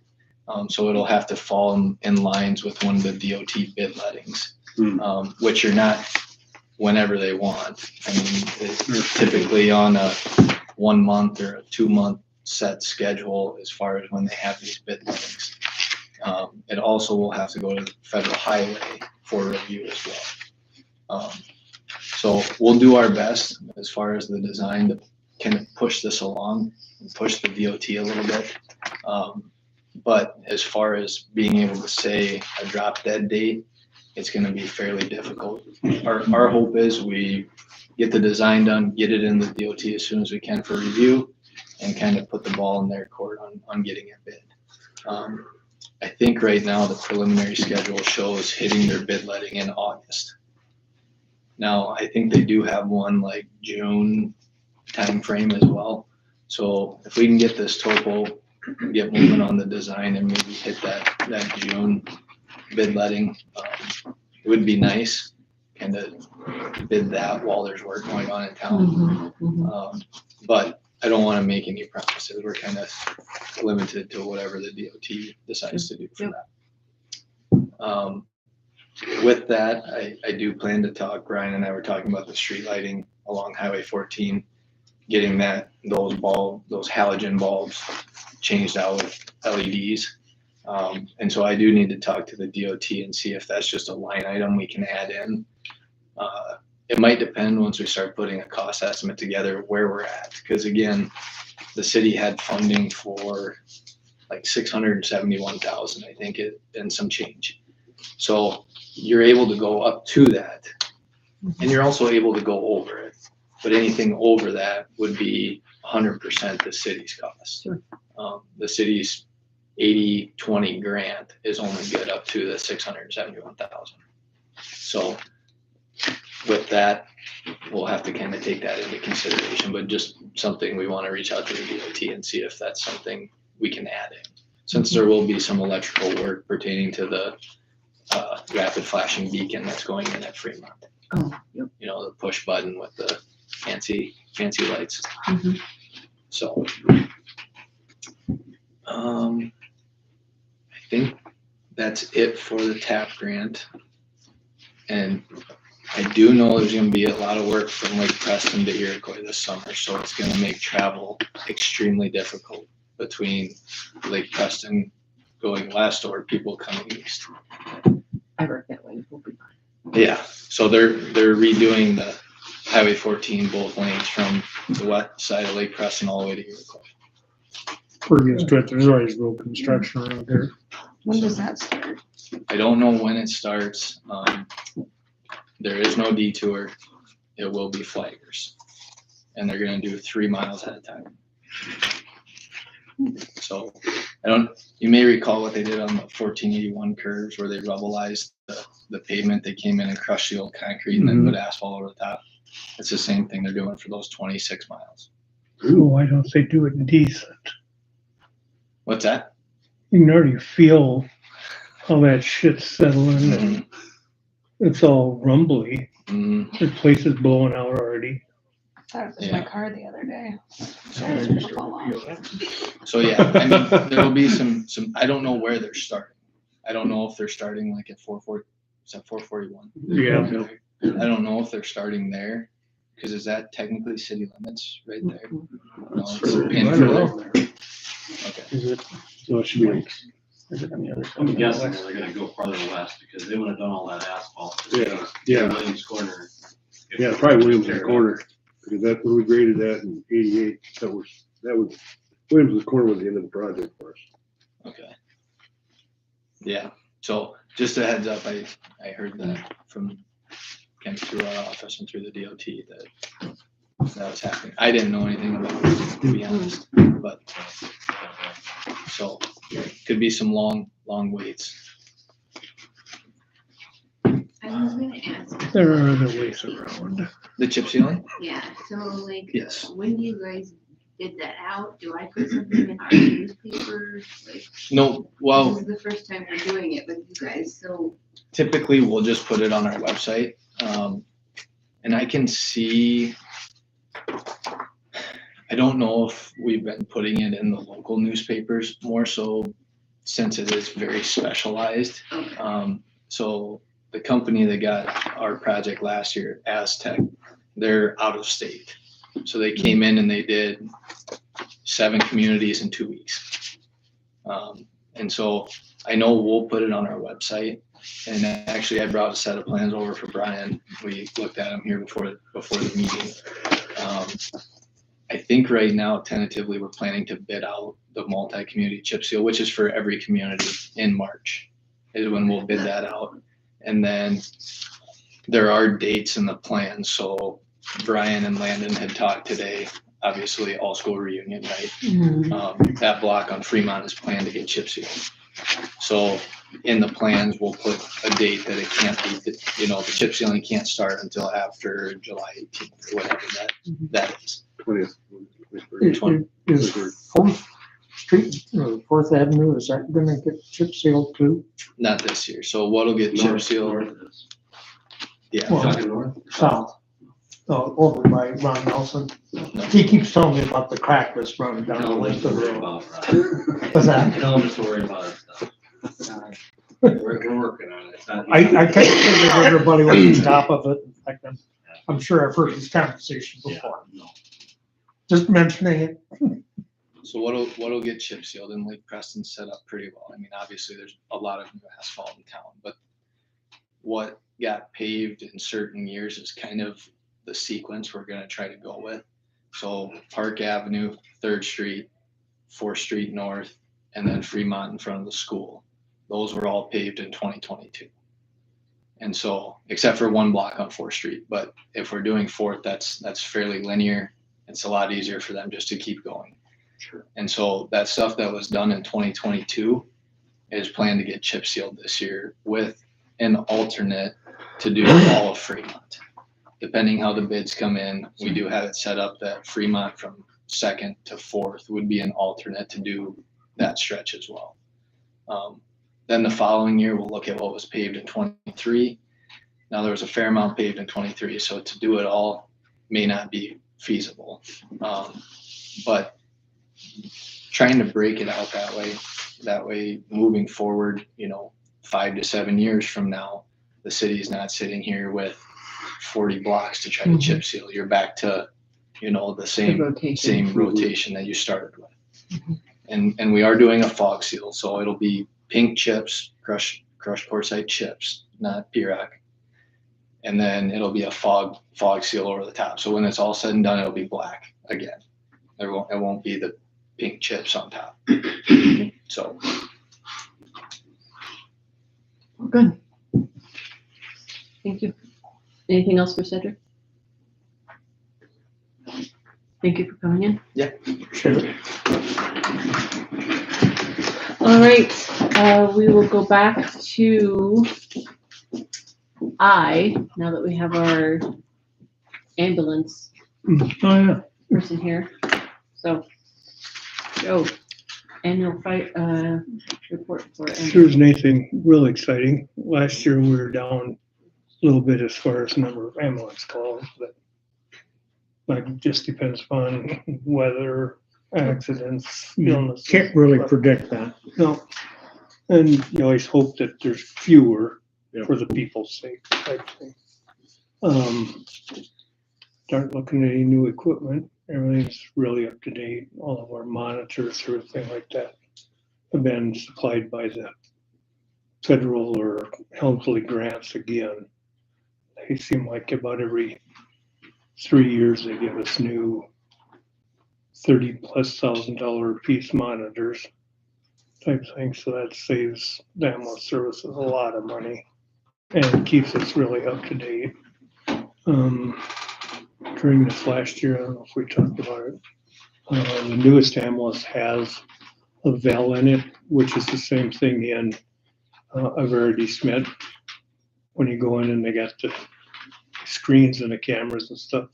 So it'll have to fall in lines with one of the DOT bid lettings, which are not whenever they want. I mean, it's typically on a 1 month or a 2 month set schedule as far as when they have these bid lettings. It also will have to go to the federal highway for review as well. So we'll do our best as far as the design to kind of push this along and push the DOT a little bit. But as far as being able to say a drop dead date, it's going to be fairly difficult. Our hope is we get the design done, get it in the DOT as soon as we can for review, and kind of put the ball in their court on getting it bid. I think right now the preliminary schedule shows hitting their bid letting in August. Now, I think they do have one like June timeframe as well. So if we can get this topo, get moving on the design and maybe hit that June bid letting, it would be nice, kind of bid that while there's work going on in town. But I don't want to make any promises. We're kind of limited to whatever the DOT decides to do for that. With that, I do plan to talk, Ryan and I were talking about the street lighting along Highway 14, getting those halogen bulbs changed out with LEDs. And so I do need to talk to the DOT and see if that's just a line item we can add in. It might depend once we start putting a cost estimate together where we're at. Because again, the city had funding for like 671,000, I think, and some change. So you're able to go up to that, and you're also able to go over it. But anything over that would be 100% the city's cost. Sure. The city's 80-20 grant is only good up to the 671,000. So with that, we'll have to kind of take that into consideration, but just something we want to reach out to the DOT and see if that's something we can add in. Since there will be some electrical work pertaining to the rapid flashing beacon that's going in at Fremont. Oh, yep. You know, the push button with the fancy lights. So, I think that's it for the TAP grant. And I do know there's going to be a lot of work from Lake Preston to Iroquois this summer, so it's going to make travel extremely difficult between Lake Preston going west or people coming east. I work that way. We'll be fine. Yeah, so they're redoing the Highway 14 both lanes from the west side of Lake Preston all the way to Iroquois. Pretty stretch. There's always road construction around here. When does that start? I don't know when it starts. There is no detour. It will be flaggers. And they're gonna do 3 miles at a time. So you may recall what they did on the 1481 curves where they rubblized the pavement. They came in and crushed the old concrete and then put asphalt over the top. It's the same thing they're doing for those 26 miles. Oh, why don't they do it decent? What's that? You can already feel how that shit's settling and it's all rumbly. Mm, The place is blowing out already. That was Yeah. my car the other day. so yeah, I mean, there'll be some, I don't know where they're starting. I don't know if they're starting like at 440, is that 441? Yeah. I don't know if they're starting there, because is that technically city limits right there? No, it's in further. Okay. Is it? So it should be like, Is it on the other side? I'm guessing they're gonna go farther west because they would have done all that asphalt. yeah, Williams Corner. yeah, probably Williams' Corner, because that's where we graded that in '88. That was, Williams' Corner was the end of the project for us. Okay. Yeah, so just a heads up, I heard that from, came through our office and through the DOT that was happening. I didn't know anything about it, to be honest, but, so, could be some long waits. I was gonna ask. There are other ways around. The chip sealing? Yeah, so like, Yes. when you guys did that out, do I put something in our newspaper? Like, No, well, this is the first time we're doing it with you guys, so typically we'll just put it on our website. And I can see, I don't know if we've been putting it in the local newspapers more so since it is very specialized. So the company that got our project last year, Aztec, they're out of state. So they came in and they did 7 communities in 2 weeks. And so I know we'll put it on our website. And actually, I brought a set of plans over for Brian. We looked at them here before the meeting. I think right now, tentatively, we're planning to bid out the multi-community chip seal, which is for every community in March, is when we'll bid that out. And then there are dates in the plan. So Brian and Landon had talked today, obviously all school reunion night. That block on Fremont is planned to get chip sealed. So in the plans, we'll put a date that it can't be, the chip sealing can't start until after July 18th, or whatever that is. 20th. Is Fourth Street, or Fourth Avenue, is that gonna get chip sealed too? Not this year. So what'll get chip sealed? Yeah. Well, Talking north? South, over by Ron Nelson. He keeps telling me about the crack that's running down the length of the road. What's that? Tell them just to worry about it stuff. We're working on it. It's not- I can't figure everybody was on top of it. I'm sure I've heard this conversation before. Just mentioning it. So what'll get chip sealed, and Lake Preston's set up pretty well. I mean, obviously there's a lot of new asphalt in town, but what got paved in certain years is kind of the sequence we're gonna try to go with. So Park Avenue, 3rd Street, 4th Street North, and then Fremont in front of the school. Those were all paved in 2022. And so, except for one block on 4th Street, but if we're doing 4th, that's fairly linear. It's a lot easier for them just to keep going. Sure. And so that stuff that was done in 2022 is planned to get chip sealed this year with an alternate to do all of Fremont. Depending how the bids come in, we do have it set up that Fremont from 2nd to 4th would be an alternate to do that stretch as well. Then the following year, we'll look at what was paved in 23. Now there was a fair amount paved in 23, so to do it all may not be feasible. But trying to break it out that way moving forward, 5 to 7 years from now, the city's not sitting here with 40 blocks to try to chip seal. You're back to, the same rotation that you started with. And we are doing a fog seal, so it'll be pink chips, crushed quartzite chips, not P-rock. And then it'll be a fog seal over the top. So when it's all said and done, it'll be black again. It won't be the pink chips on top. So. Good. Thank you. Anything else for Cedric? Thank you for coming in. Yeah. Sure. All right, we will go back to now that we have our ambulance Oh, yeah. person here. So, Joe, annual fight, report for There ambulance. isn't anything real exciting. Last year we were down a little bit as far as number of ambulance calls, but it just depends upon weather, accidents, illnesses. Can't really predict that. No. And you always hope that there's fewer for the people's sake type thing. Start looking at any new equipment. Everything's really up to date. All of our monitors, everything like that, have been supplied by the federal or Helmsley grants again. They seem like about every 3 years they give us new $30,000+ piece monitors type thing. So that saves the ambulance services a lot of money and keeps us really up to date. During this last year, I don't know if we talked about it, the newest ambulance has a Vel in it, which is the same thing in a Verity Smith. When you go in and they got the screens and the cameras and stuff,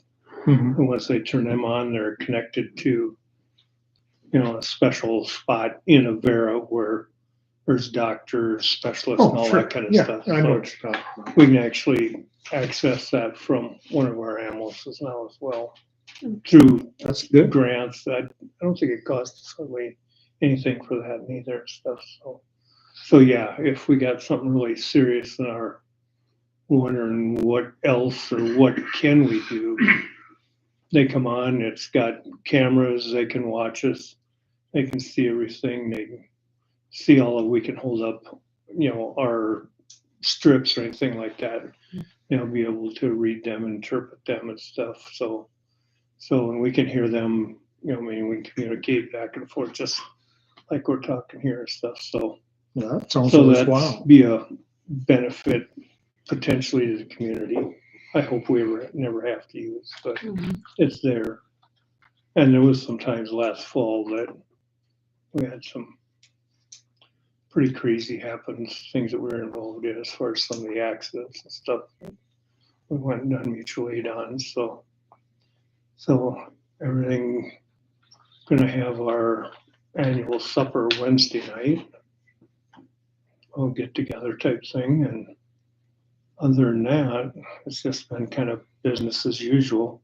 and once they turn them on, they're connected to, a special spot in a Vera where there's doctors, specialists, and all that kind of stuff. I know So what you're talking about. we can actually access that from one of our ambulances now as well through That's good. grants. I don't think it costs hardly anything for that neither and stuff. So yeah, if we got something really serious in our wondering what else or what can we do, they come on. It's got cameras. They can watch us. They can see everything. They can see all of. We can hold up, our strips or anything like that. They'll be able to read them, interpret them, and stuff. So and we can hear them. We can communicate back and forth just like we're talking here and stuff. So Yeah, that sounds so worthwhile. that's be a benefit potentially to the community. I hope we never have to use, but it's there. And there was some times last fall that we had some pretty crazy happens, things that we were involved in as far as some of the accidents and stuff. We went and done mutual aid on, so everything, gonna have our annual supper Wednesday night. I'll get together type thing, and other than that, it's just been kind of business as usual.